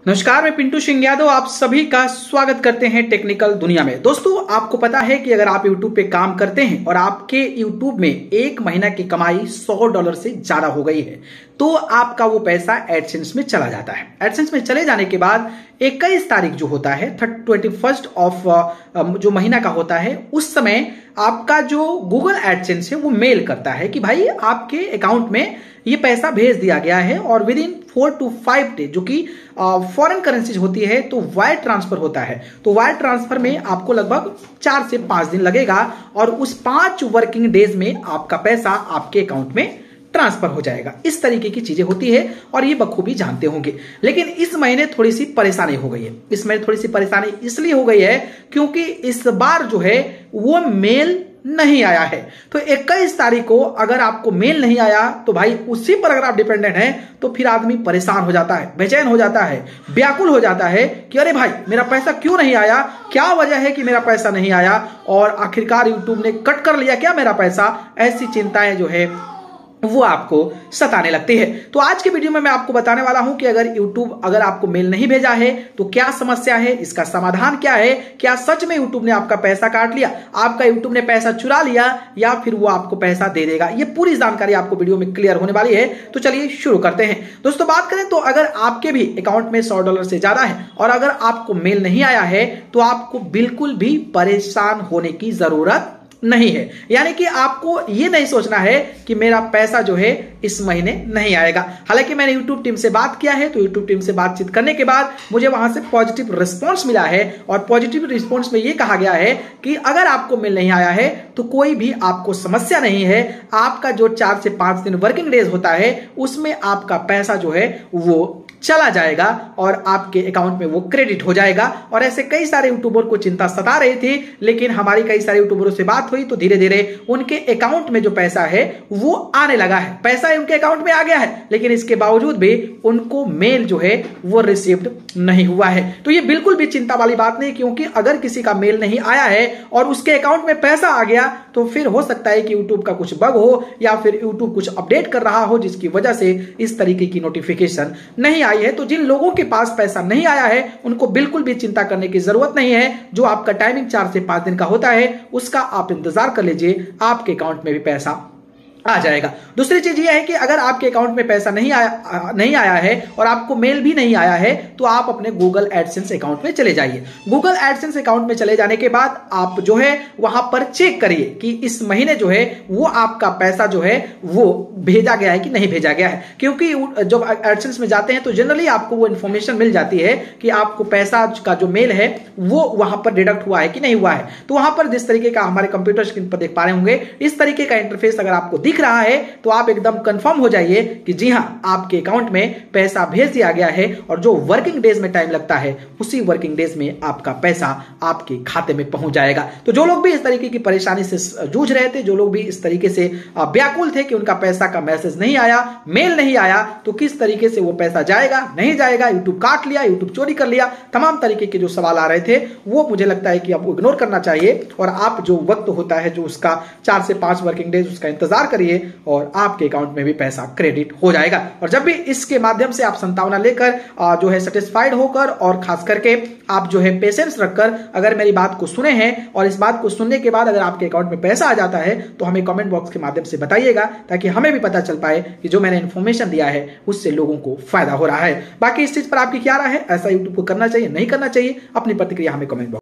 नमस्कार, मैं पिंटू सिंह यादव आप सभी का स्वागत करते हैं टेक्निकल दुनिया में। दोस्तों, आपको पता है कि अगर आप YouTube पे काम करते हैं और आपके YouTube में एक महीना की कमाई $100 से ज्यादा हो गई है तो आपका वो पैसा एडसेंस में चला जाता है। एडसेंस में चले जाने के बाद 21 तारीख जो होता है 21st ऑफ जो महीना का होता है उस समय आपका जो गूगल एडसेंस है वो मेल करता है कि भाई आपके अकाउंट में ये पैसा भेज दिया गया है और विद इन 4 to 5 डे जो कि फॉरेन करेंसीज होती है तो वायर ट्रांसफर होता है। तो वायर ट्रांसफर में आपको लगभग 4 से 5 दिन लगेगा और उस 5 वर्किंग डेज में आपका पैसा आपके अकाउंट में ट्रांसफर हो जाएगा। इस तरीके की चीजें होती है और ये बखूबी जानते होंगे। लेकिन इस महीने थोड़ी सी परेशानी हो गई है। इस महीने थोड़ी सी परेशानी इसलिए हो गई है क्योंकि इस बार जो है वो मेल नहीं आया है। तो 21 तारीख को अगर आपको मेल नहीं आया तो भाई उसी पर अगर आप डिपेंडेंट हैं तो फिर आदमी परेशान हो जाता है, बेचैन हो जाता है, व्याकुल हो जाता है कि अरे भाई मेरा पैसा क्यों नहीं आया, क्या वजह है कि मेरा पैसा नहीं आया और आखिरकार यूट्यूब ने कट कर लिया क्या मेरा पैसा। ऐसी चिंताएं जो है वो आपको सताने लगती है। तो आज के वीडियो में मैं आपको बताने वाला हूं कि अगर आपको मेल नहीं भेजा है तो क्या समस्या है, इसका समाधान क्या है, क्या सच में यूट्यूब ने आपका पैसा काट लिया, आपका यूट्यूब ने पैसा चुरा लिया या फिर वो आपको पैसा दे देगा। ये पूरी जानकारी आपको वीडियो में क्लियर होने वाली है। तो चलिए शुरू करते हैं। दोस्तों, बात करें तो अगर आपके भी अकाउंट में $100 से ज्यादा है और अगर आपको मेल नहीं आया है तो आपको बिल्कुल भी परेशान होने की जरूरत नहीं है। यानी कि आपको यह नहीं सोचना है कि मेरा पैसा जो है इस महीने नहीं आएगा। हालांकि मैंने YouTube टीम से बात किया है तो YouTube टीम से बातचीत करने के बाद मुझे वहां से पॉजिटिव रिस्पांस मिला है और पॉजिटिव रिस्पांस में यह कहा गया है कि अगर आपको मेल नहीं आया है तो कोई भी आपको समस्या नहीं है। आपका जो 4 से 5 दिन वर्किंग डेज होता है उसमें आपका पैसा जो है वो चला जाएगा और आपके अकाउंट में वो क्रेडिट हो जाएगा। और ऐसे कई सारे यूट्यूबर को चिंता सता रही थी, लेकिन हमारी कई सारे यूट्यूबरों से बात हुई तो धीरे धीरे उनके अकाउंट में जो पैसा है वो आने लगा है। पैसा उनके अकाउंट में आ गया है, लेकिन इसके बावजूद भी उनको मेल जो है वो रिसीव्ड नहीं हुआ है। तो ये बिल्कुल भी चिंता वाली बात नहीं, क्योंकि अगर किसी का मेल नहीं आया है और उसके अकाउंट में पैसा आ गया तो फिर हो सकता है कि यूट्यूब का कुछ बग हो या फिर यूट्यूब कुछ अपडेट कर रहा हो जिसकी वजह से इस तरीके की नोटिफिकेशन नहीं आई है। तो जिन लोगों के पास पैसा नहीं आया है उनको बिल्कुल भी चिंता करने की जरूरत नहीं है। जो आपका टाइमिंग 4 से 5 दिन का होता है उसका आप इंतजार कर लीजिए, आपके अकाउंट में भी पैसा आ जाएगा। दूसरी चीज यह है कि अगर आपके अकाउंट में पैसा नहीं आया है और आपको मेल भी नहीं आया है तो आप अपने गूगल एडसेंस अकाउंट में चले जाइए। गूगल एडसेंस अकाउंट में चले जाने के बाद आप जो है वहां पर चेक करिए कि इस महीने जो है वो आपका पैसा जो है वो भेजा गया है कि नहीं भेजा गया है। क्योंकि जब एडसेंस में जाते हैं तो जनरली आपको वो इंफॉर्मेशन मिल जाती है कि आपको पैसा का जो मेल है वो वहां पर डिडक्ट हुआ है कि नहीं हुआ है। तो वहां पर जिस तरीके का हमारे कंप्यूटर स्क्रीन पर देख पा रहे होंगे इस तरीके का इंटरफेस अगर आपको दिख रहा है तो आप एकदम कंफर्म हो जाइए कि जी हां, आपके अकाउंट में पैसा भेज दिया गया है और जो वर्किंग डेज में टाइम लगता है उसी वर्किंग डेज में आपका पैसा आपके खाते में पहुंच जाएगा। तो जो लोग भी इस तरीके की परेशानी से जूझ रहे थे, जो लोग भी इस तरीके से व्याकुल थे कि उनका पैसा का मैसेज नहीं आया, मेल नहीं आया, तो किस तरीके से वो पैसा जाएगा नहीं जाएगा, यूट्यूब काट लिया, यूट्यूब चोरी कर लिया, तमाम तरीके के जो सवाल आ रहे थे वो मुझे लगता है कि आपको इग्नोर करना चाहिए और आप जो वक्त होता है जो उसका 4 से 5 वर्किंग डेज उसका इंतजार करिए और आपके अकाउंट में भी पैसा क्रेडिट हो जाएगा। और जब भी इसके माध्यम से आप संभावना लेकर जो है सेटिस्फाइड होकर और खास करके आप जो है पेशेंस रखकर अगर मेरी बात को सुने हैं और इस बात को सुनने के बाद अगर आपके अकाउंट में पैसा आ जाता है तो हमें कमेंट बॉक्स के माध्यम से बताइएगा ताकि हमें भी पता चल पाए कि जो मैंने इन्फॉर्मेशन दिया है उससे लोगों को फायदा हो रहा है। बाकी इस चीज पर आपकी क्या राय है, ऐसा यूट्यूब को करना चाहिए नहीं करना चाहिए, अपनी प्रतिक्रिया हमें कमेंट